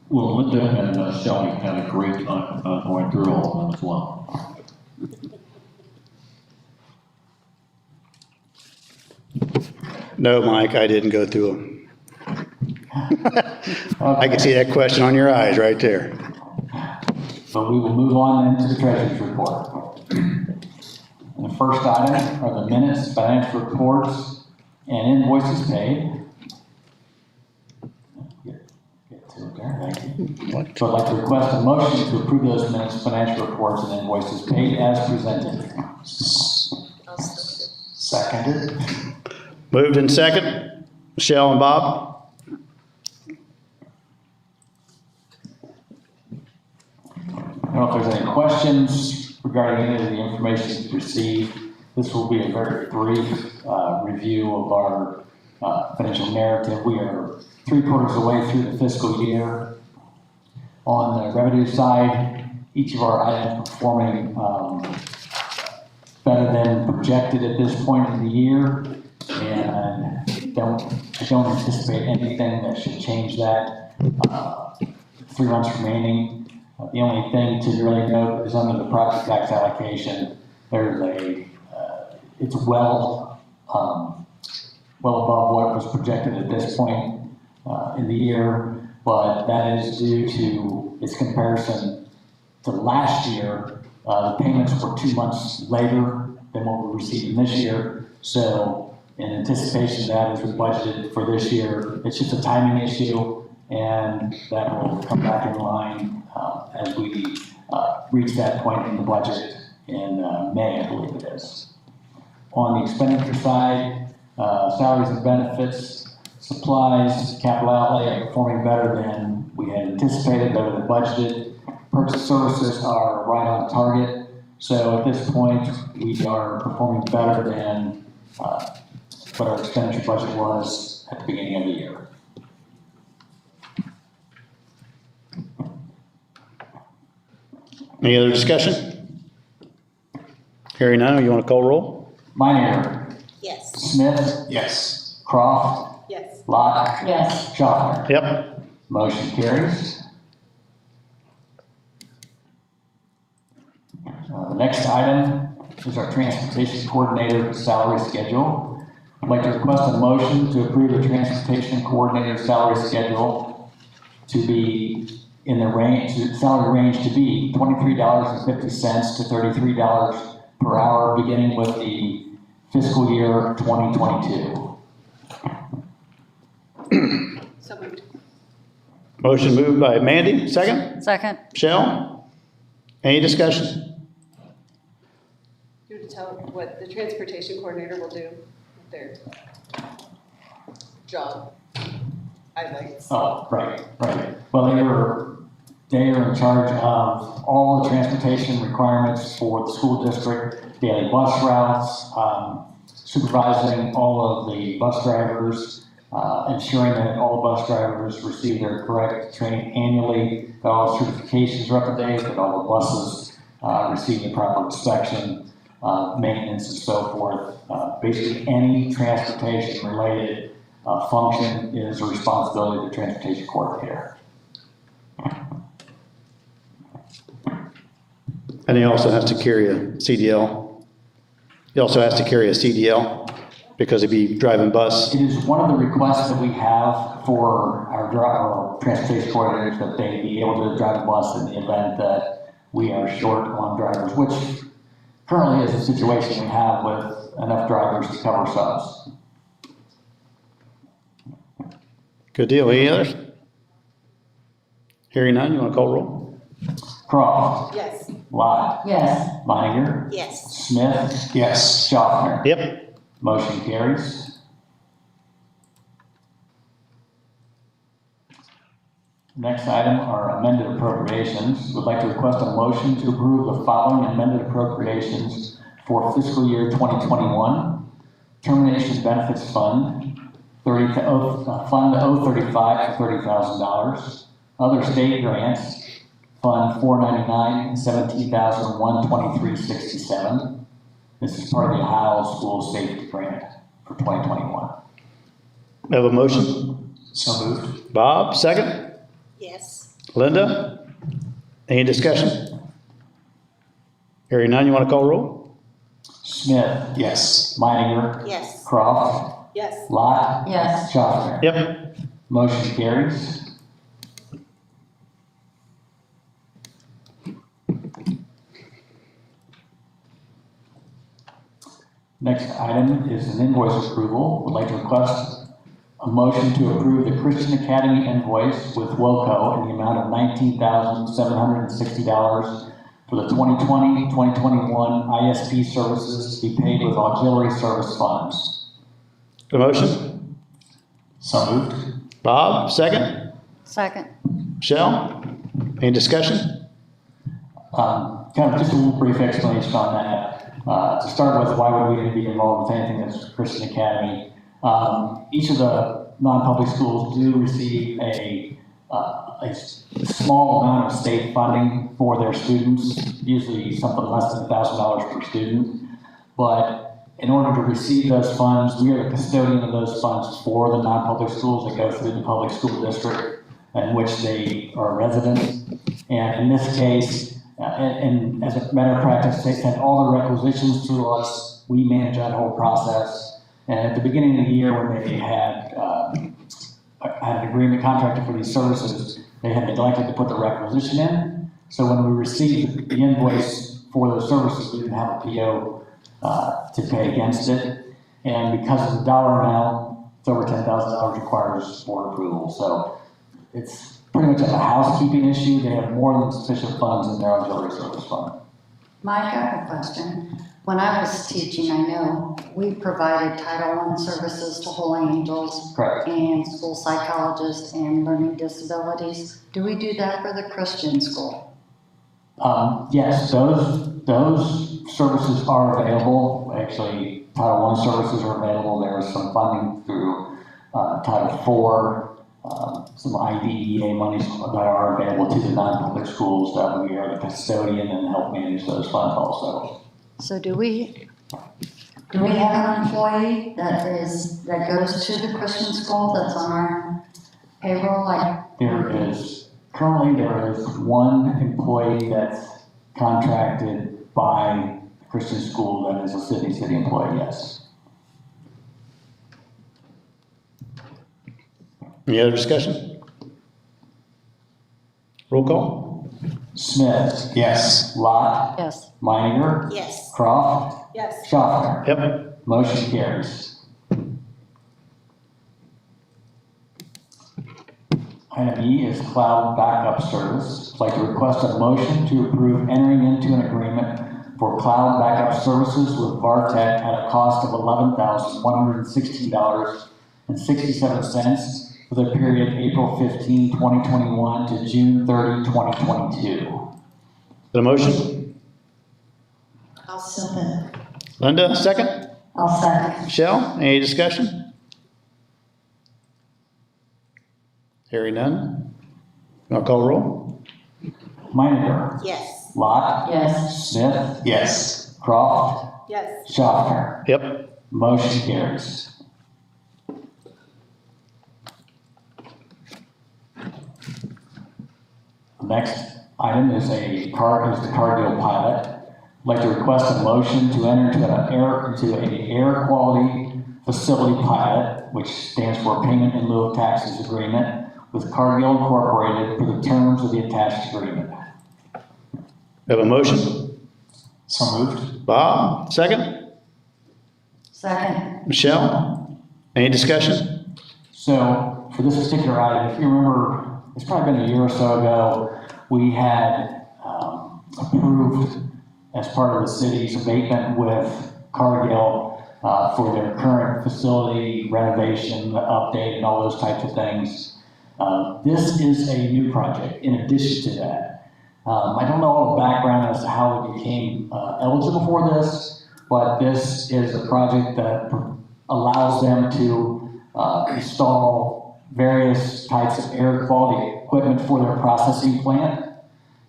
Well, Linda and Shelley had a great time going through all of them as well. No, Mike, I didn't go through them. I can see that question on your eyes right there. So we will move on then to the treasurer's report. And the first item are the minutes, financial reports, and invoices paid. Get to it there, thank you. So I'd like to request a motion to approve those minutes, financial reports, and invoices paid as presented. Seconded. Moved in second. Michelle and Bob? I don't know if there's any questions regarding any of the information you've received. This will be a very brief review of our financial narrative. We are 3/4 of the way through the fiscal year. On the revenue side, each of our items performing better than projected at this point in the year. And I don't anticipate anything that should change that. 3 months remaining. The only thing to really note is under the property tax allocation, there's it's well above what was projected at this point in the year, but that is due to its comparison to last year. The payments were 2 months later than what we received this year. So in anticipation of that, as we budgeted for this year, it's just a timing issue, and that will come back in line as we reach that point in the budget in May, I believe it is. On the expenditure side, salaries and benefits, supplies, capital outlay are performing better than we had anticipated, better than budgeted. Purchase services are right on target. So at this point, we are performing better than what our expenditure budget was at the beginning of the year. Any other discussion? Hearing none, you want to call roll? Meyer. Yes. Smith. Yes. Croft. Yes. Lott. Yes. Schaffner. Yep. Motion carries. The next item is our transportation coordinator salary schedule. I'd like to request a motion to approve the transportation coordinator salary schedule to be in the range, salary range to be $23.50 to $33 per hour, beginning with the fiscal year 2022. So moved. Motion moved by Mandy, second? Second. Michelle? Any discussion? You want to tell what the transportation coordinator will do with their job highlights? Oh, right. Well, they are in charge of all the transportation requirements for the school district, daily bus routes, supervising all of the bus drivers, ensuring that all bus drivers receive their correct training annually, that all certifications are up to date, that all the buses receiving the proper inspection, maintenance and so forth. Basically, any transportation related function is a responsibility of the transportation coordinator. And he also has to carry a CDL. He also has to carry a CDL because he'd be driving bus. It is one of the requests that we have for our transportation coordinators that they be able to drive a bus in the event that we are short on drivers, which currently is a situation we have with enough drivers to cover subs. Good deal. Any others? Hearing none, you want to call roll? Croft. Yes. Lott. Yes. Leininger. Yes. Smith. Yes. Schaffner. Yep. Motion carries. Next item are amended appropriations. Would like to request a motion to approve the following amended appropriations for fiscal year 2021. Termination Benefits Fund, Fund 035 for $30,000. Other state grants, Fund 499, $17,123.67. This is part of the Ohio School Safety Grant for 2021. Have a motion? So moved. Bob, second? Yes. Linda? Any discussion? Hearing none, you want to call roll? Smith. Yes. Meininger. Yes. Croft. Yes. Lott. Yes. Schaffner. Yep. Motion carries. Next item is an invoice approval. Would like to request a motion to approve the Christian Academy invoice with WOCO in the amount of $19,760 for the 2020-2021 ISP services to be paid with auxiliary service funds. A motion? So moved. Bob, second? Second. Michelle? Any discussion? Kind of just a little brief explanation on that. To start with, why would we be involved with anything that's Christian Academy? Each of the non-public schools do receive a small amount of state funding for their students, usually something less than $1,000 per student. But in order to receive those funds, we are the custodian of those funds for the non-public schools that go through the public school district in which they are residents. And in this case, and as a matter of practice, they send all the requisitions to us. We manage that whole process. And at the beginning of the year, when they had an agreement contracted for these services, they had neglected to put the requisition in. So when we received the invoice for those services, we didn't have a PO to pay against it. And because of the dollar amount, it's over $10,000 requires board approval. So it's pretty much a housekeeping issue. They have more than sufficient funds in their auxiliary service fund. Mike, I have a question. When I was teaching, I know we provided Title I services to Holy Angels. Correct. And school psychologists and learning disabilities. Do we do that for the Christian school? Yes, those services are available. Actually, Title I services are available. There is some funding through Title IV. Some IDEA monies that are available to the non-public schools that we are the custodian and help manage those funds also. So do we have an employee that goes to the Christian school that's on our payroll? Currently there is one employee that's contracted by the Christian school that is a city employee, yes. Any other discussion? Roll call? Smith. Yes. Lott. Yes. Meininger. Yes. Croft. Yes. Schaffner. Yep. Motion carries. Item E is cloud backup service. I'd like to request a motion to approve entering into an agreement for cloud backup services with Vartech at a cost of $11,116.67 for the period April 15, 2021 to June 30, 2022. The motion? I'll second. Linda, second? I'll second. Michelle, any discussion? Hearing none. I'll call roll. Meininger. Yes. Lot? Yes. Smith? Yes. Croft? Yes. Schaffner? Yep. Motion carries. The next item is the Cargill pilot. I'd like to request a motion to enter into an air quality facility pilot, which stands for Payment in lieu of Taxes Agreement, with Cargill Incorporated for the terms of the attached agreement. We have a motion? So moved. Bob, second? Second. Michelle? Any discussion? So for this particular item, if you remember, it's probably been a year or so ago, we had approved as part of the city's abatement with Cargill for their current facility renovation, update, and all those types of things. This is a new project in addition to that. I don't know all the background as to how we became eligible for this, but this is a project that allows them to install various types of air quality equipment for their processing plant.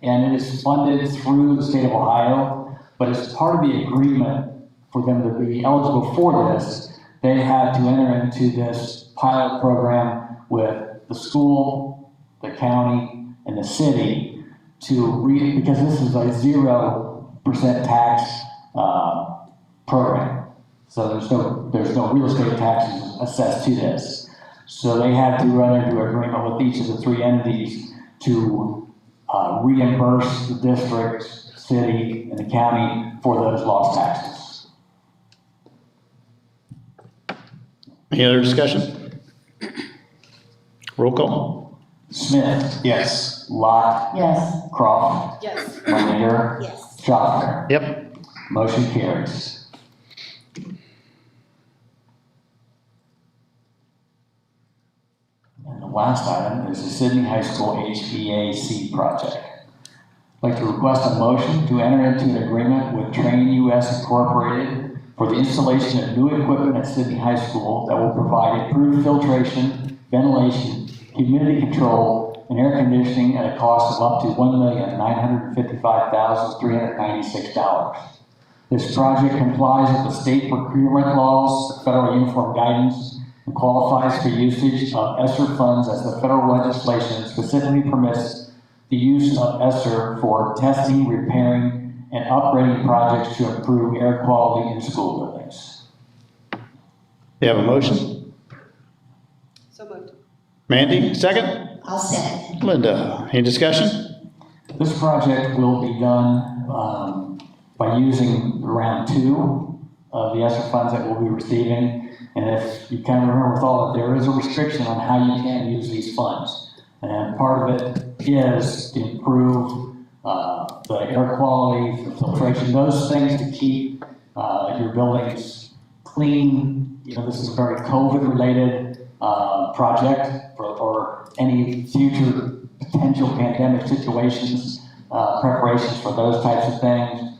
And it is funded through the state of Ohio, but as part of the agreement for them to be eligible for this, they had to enter into this pilot program with the school, the county, and the city because this is a 0% tax program. So there's no real estate taxes assessed to this. So they had to run into agreement with each of the three entities to reimburse the district, city, and the county for those lost taxes. Any other discussion? Roll call. Smith? Yes. Lot? Yes. Croft? Yes. Lanier? Yes. Schaffner? Yep. Motion carries. And the last item is the Sidney High School HVAC project. I'd like to request a motion to enter into an agreement with Train US Incorporated for the installation of new equipment at Sidney High School that will provide improved filtration, ventilation, humidity control, and air conditioning at a cost of up to $1,955,396. This project complies with the state procurement laws, the federal uniform guidance, and qualifies for usage of ESSER funds as the federal legislation specifically permits the use of ESSER for testing, repairing, and upgrading projects to improve air quality in school buildings. You have a motion? So moved. Mandy, second? I'll second. Linda, any discussion? This project will be done by using round 2 of the ESSER funds that we'll be receiving. And if you kind of remember with all that, there is a restriction on how you can use these funds. And part of it is to improve the air quality, the filtration, those things to keep your buildings clean. You know, this is a very COVID-related project for any future potential pandemic situations, preparations for those types of things.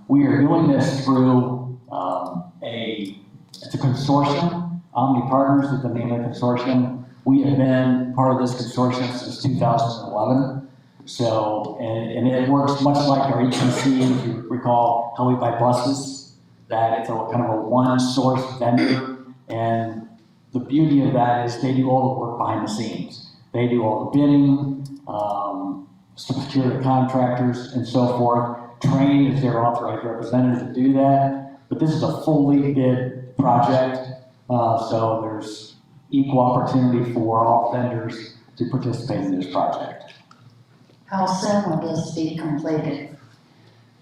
We are doing this through it's a consortium. Omni Partners is the name of the consortium. We have been part of this consortium since 2011. So, and it works much like our EPC, if you recall how we buy buses, that it's a kind of a one source vendor. And the beauty of that is they do all the work behind the scenes. They do all the bidding, secure the contractors and so forth. Train is their authorized representative to do that. But this is a fully bid project. So there's equal opportunity for all vendors to participate in this project. How soon will this be completed?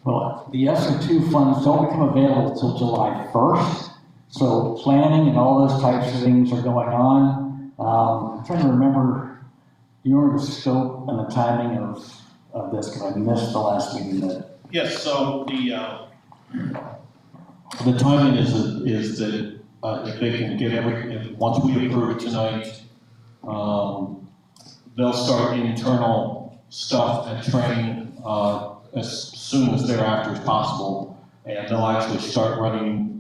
Well, the ESSER 2 funds don't become available until July 1st. So planning and all those types of things are going on. I'm trying to remember, you remember the scope and the timing of this, because I missed the last meeting. Yes, so the timing is that if they can get once we approve it tonight, they'll start internal stuff and training as soon as thereafter as possible, and they'll actually start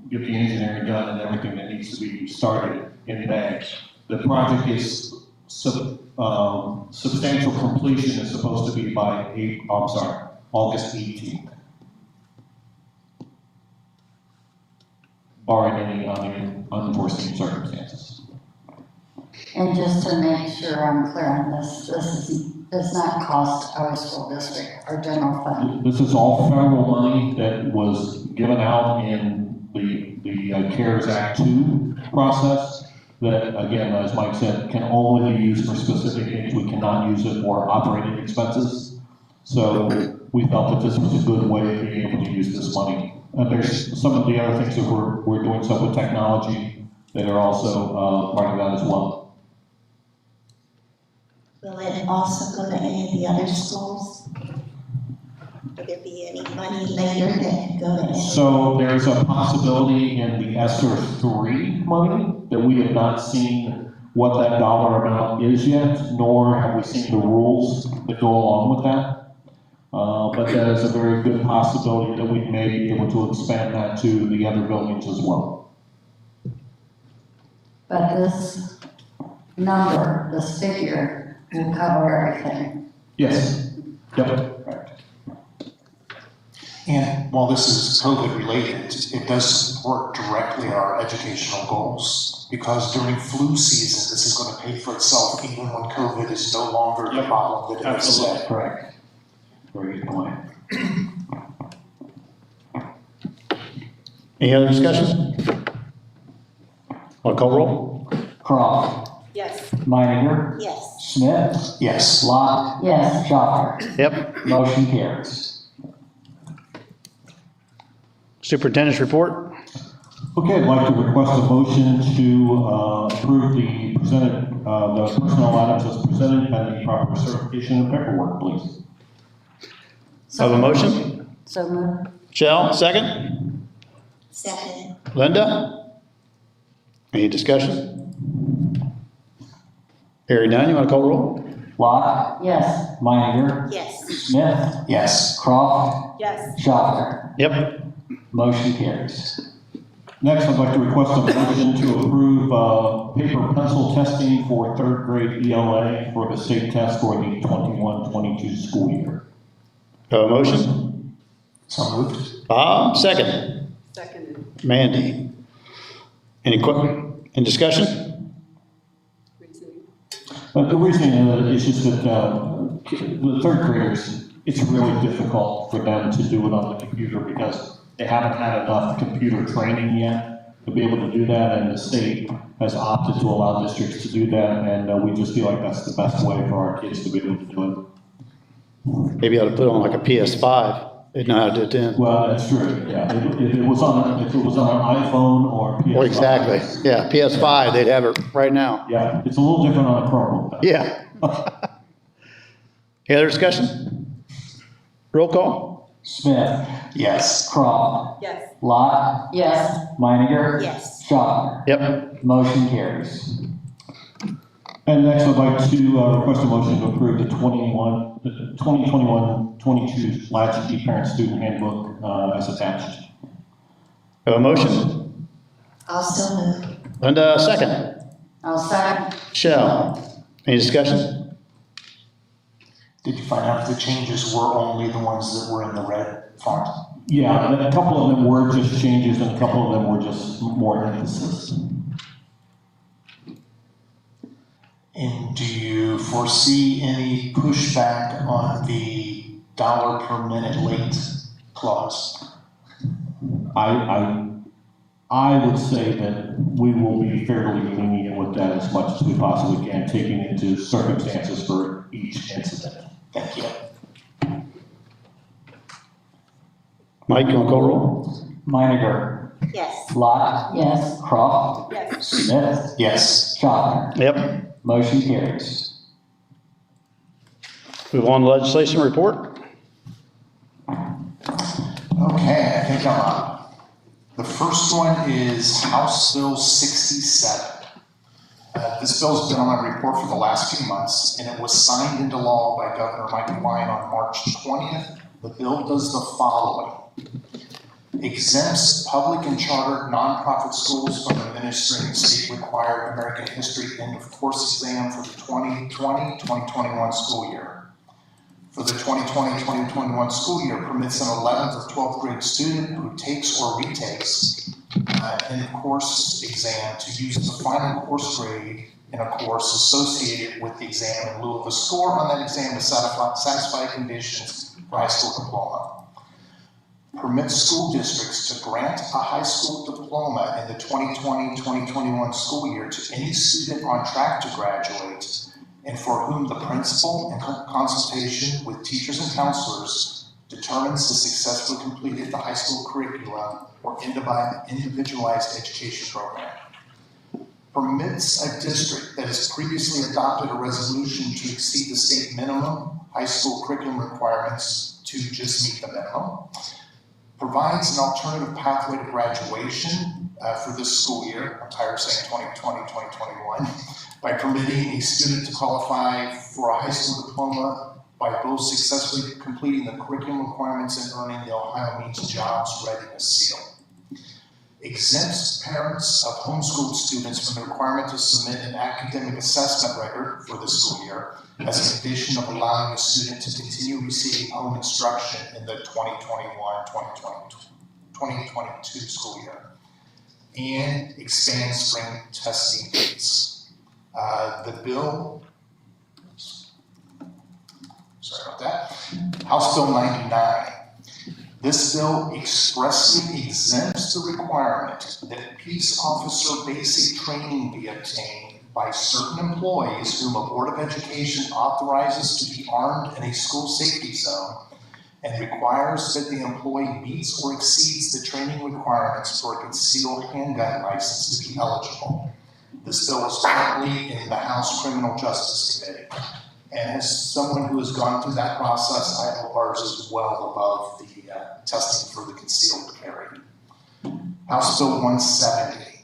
get the engineering done and everything that needs to be started in May. The project is substantial completion is supposed to be by August 18th. Barring any unforeseen circumstances. And just to make sure I'm clear on this, does not cost our school district, our general fund. This is all federal money that was given out in the CARES Act 2 process. That, again, as Mike said, can only be used for specific things. We cannot use it for operating expenses. So we felt that this was a good way of being able to use this money. There's some of the other things that we're doing stuff with technology that are also part of that as well. Will it also go to any of the other schools? Will there be any money later that can go to any? So there's a possibility in the ESSER 3 money that we have not seen what that dollar amount is yet, nor have we seen the rules that go along with that. But that is a very good possibility that we may be able to expand that to the other buildings as well. But this number, this figure, will cover everything. Yes. Yep. And while this is COVID related, it does support directly our educational goals, because during flu season, this is going to pay for itself even when COVID is no longer the problem that it is today. Absolutely correct. Very good point. Any other discussion? Want to call roll? Croft. Yes. Meininger. Yes. Smith. Yes. Lot. Yes. Schopper. Yep. Motion carries. Superintendent's report? Okay, I'd like to request a motion to approve the personnel items as presented pending proper certification and paperwork, please. Have a motion? So moved. Shell, second? Second. Linda? Any discussion? Hearing none, you want to call roll? Lot. Yes. Meininger. Yes. Smith. Yes. Croft. Yes. Schopper. Yep. Motion carries. Next, I'd like to request a motion to approve paper pencil testing for third grade ELA for the state test for the 21-22 school year. Have a motion? So moved. Bob, second. Seconded. Mandy. Any discussion? Reasoning. The reason is just that the third graders, it's really difficult for them to do it on the computer because they haven't had enough computer training yet to be able to do that, and the state has opted to allow districts to do that, and we just feel like that's the best way for our kids to be able to do it. Maybe I ought to put on like a PS5. They'd know how to do it then. Well, that's true, yeah. If it was on an iPhone or PS5. Well, exactly. Yeah, PS5, they'd have it right now. Yeah, it's a little different on a Chromebook. Yeah. Any other discussion? Roll call? Smith. Yes. Croft. Yes. Lot. Yes. Meininger. Yes. Schopper. Yep. Motion carries. And next, I'd like to request a motion to approve the 2021-22 Latchkey Parent Student Handbook as attached. Have a motion? I'll still move. Linda, second. I'll second. Shell. Any discussion? Did you find out if the changes were only the ones that were in the red font? Yeah, and a couple of them were just changes and a couple of them were just more emphasis. And do you foresee any pushback on the $1 per minute late clause? I would say that we will be fairly lenient with that as much as we possibly can, taking into circumstances for each incident. Thank you. Mike, you want to call roll? Meininger. Yes. Lot. Yes. Croft. Yes. Smith. Yes. Schopper. Yep. Motion carries. Move on to legislation report. Okay, I think I'm up. The first one is House Bill 67. This bill's been on my report for the last few months, and it was signed into law by Governor Mike Lyon on March 20th. The bill does the following. Exempts public and charter nonprofit schools from administering the state-required American History end-of-course exam for the 2020-2021 school year. for the 2020-2021 school year permits an 11th or 12th grade student who takes or retakes an course exam to use the final course grade in a course associated with the exam in lieu of a score on that exam to satisfy conditions for high school diploma. Permits school districts to grant a high school diploma in the 2020-2021 school year to any student on track to graduate and for whom the principal, in consultation with teachers and counselors, determines the successfully completed the high school curriculum or individualized education program. Permits a district that has previously adopted a resolution to exceed the state minimum high school curriculum requirements to just meet the minimum. Provides an alternative pathway to graduation for this school year, I'm tired of saying 2020, 2021, by permitting a student to qualify for a high school diploma by both successfully completing the curriculum requirements and earning the Ohio Means Jobs Readiness Seal. Exempts parents of homeschooled students from the requirement to submit an academic assessment record for the school year as a condition of allowing the student to continue receiving home instruction in the 2021-2022 school year, and expands spring testing dates. The bill, sorry about that, House Bill 99. This bill expressly exempts the requirement that peace officer basic training be obtained by certain employees whom a Board of Education authorizes to be armed in a school safety zone and requires that the employee meets or exceeds the training requirements for a concealed handgun license to be eligible. This bill is currently in the House Criminal Justice Committee. And as someone who has gone through that process, I hope ours is well above the testing for the concealed carry. House Bill 170.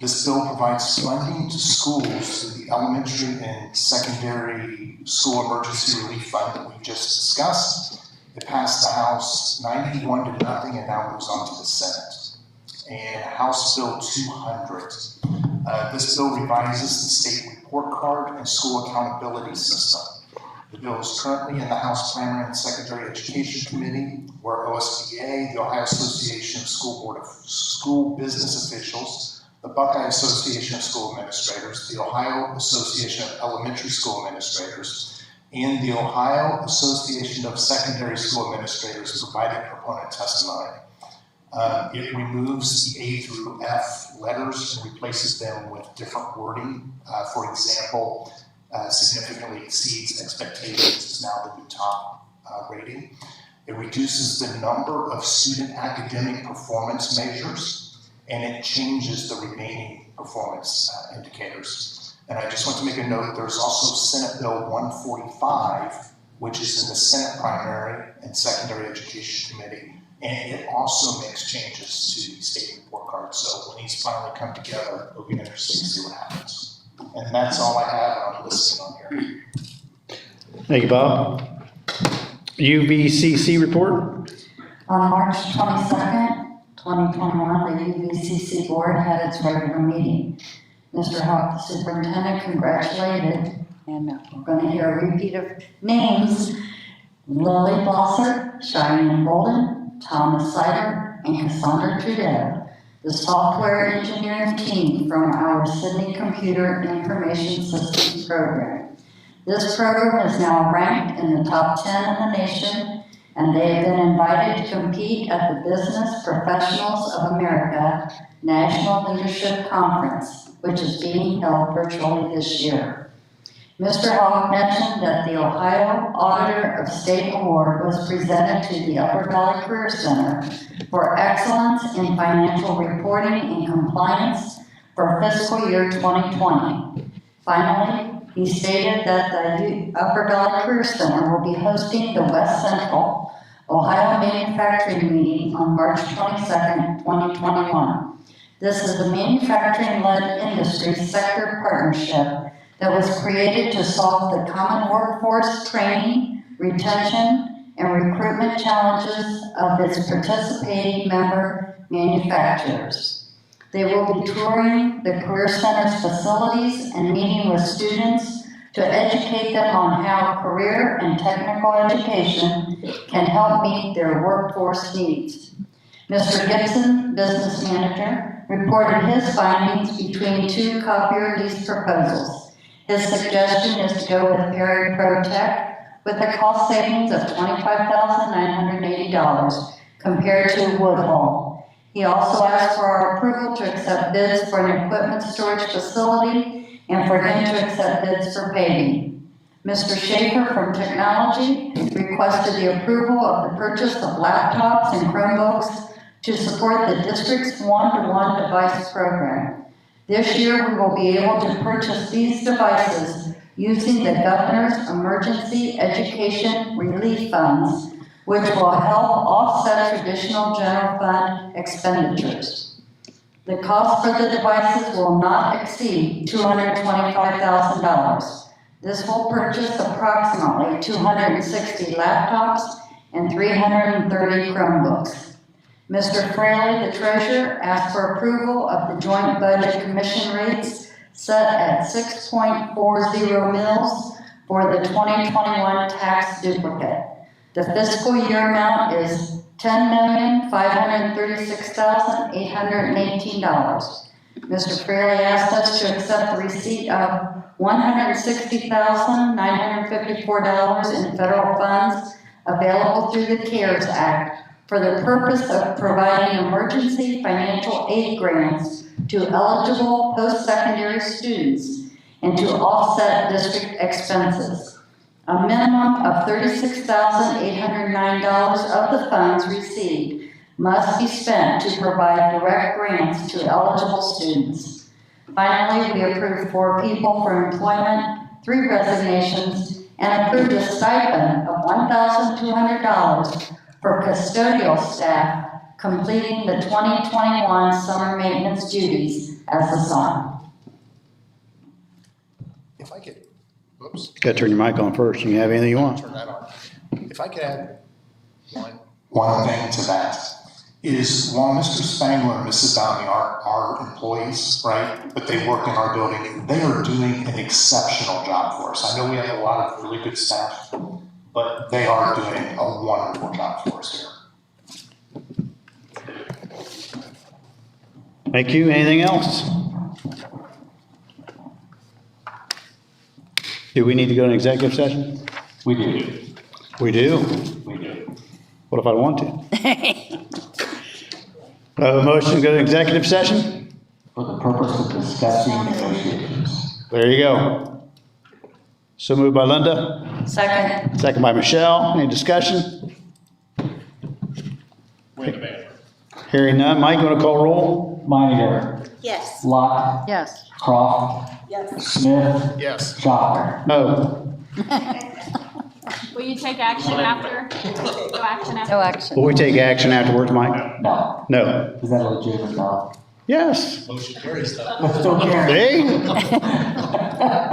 This bill provides funding to schools through the elementary and secondary school emergency relief fund that we just discussed. It passed the House 91 to nothing and now moves on to the Senate. And House Bill 200. This bill revises the state report card and school accountability system. The bill is currently in the House Primary and Secondary Education Committee, where OSBA, the Ohio Association of School Business Officials, the Buckeye Association of School Administrators, the Ohio Association of Elementary School Administrators, and the Ohio Association of Secondary School Administrators provided proponent testimony. It removes the A through F letters and replaces them with different wording. For example, significantly exceeds expectations is now the new top rating. It reduces the number of student academic performance measures, and it changes the remaining performance indicators. And I just want to make a note, there's also Senate Bill 145, which is in the Senate Primary and Secondary Education Committee, and it also makes changes to the state report card. So when these finally come together, it'll be interesting to see what happens. And that's all I have, and I'm listening on here. Thank you, Bob. Ubcc report. On March 22nd, 2021, the Ubcc board had its regular meeting. Mr. Hawk, the superintendent, congratulated, and we're going to hear a repeat of names: Lily Blosser, Cheyenne Bolden, Thomas Sider, and Cassandra Trudeau, the software engineering team from our Sidney Computer Information Systems program. This program is now ranked in the top 10 in the nation, and they have been invited to compete at the Business Professionals of America National Leadership Conference, which is being held virtually this year. Mr. Hawk mentioned that the Ohio Auditor of State Award was presented to the Upper Valley Career Center for excellence in financial reporting and compliance for fiscal year 2020. Finally, he stated that the Upper Valley Career Center will be hosting the West Central Ohio Manufacturing Meeting on March 22nd, 2021. This is a manufacturing-led industry sector partnership that was created to solve the common workforce training, retention, and recruitment challenges of its participating member manufacturers. They will be touring the Career Center's facilities and meeting with students to educate them on how career and technical education can help meet their workforce needs. Mr. Gibson, business manager, reported his findings between two copier lease proposals. His suggestion is to go with Perry ProTech with a cost savings of $25,980 compared to Woodhull. He also asked for our approval to accept bids for an equipment storage facility and for him to accept bids for paving. Mr. Schaefer from Technology requested the approval of the purchase of laptops and Chromebooks to support the district's one-to-one device program. This year, we will be able to purchase these devices using the Governor's Emergency Education Relief Funds, which will help offset traditional general fund expenditures. The cost for the devices will not exceed $225,000. This will purchase approximately 260 laptops and 330 Chromebooks. Mr. Fraley, the treasurer, asked for approval of the joint budget commission rates set at 6.40 mils for the 2021 tax duplicate. The fiscal year amount is $10,536,818. Mr. Fraley asked us to accept the receipt of $160,954 in federal funds available through the CARES Act for the purpose of providing emergency financial aid grants to eligible post-secondary students and to offset district expenses. A minimum of $36,809 of the funds received must be spent to provide direct grants to eligible students. Finally, we approved 4 people for employment, 3 resignations, and approved a stipend of $1,200 for custodial staff completing the 2021 summer maintenance duties as assigned. If I could, oops. Got to turn your mic on first. You can have anything you want. Turn that on. If I could add one thing to that, is while Mr. Spangler and Mrs. Downey are our employees, right, but they work in our building, they are doing an exceptional job for us. I know we have a lot of really good staff, but they are doing a wonderful job for us here. Thank you. Anything else? Do we need to go to executive session? We do. We do? We do. What if I want to? I have a motion to go to executive session? For the purpose of discussing negotiations. There you go. So moved by Linda. Second. Second by Michelle. Any discussion? Hearing none. Mike, you want to call roll? Meininger. Yes. Locke. Yes. Croft. Yes. Smith. Yes. Schopper. No. Will you take action after? No action after? No action. Will we take action afterwards, Mike? No. No. Is that a legitimate no? Yes. Motion carries though. Let's still carry. See?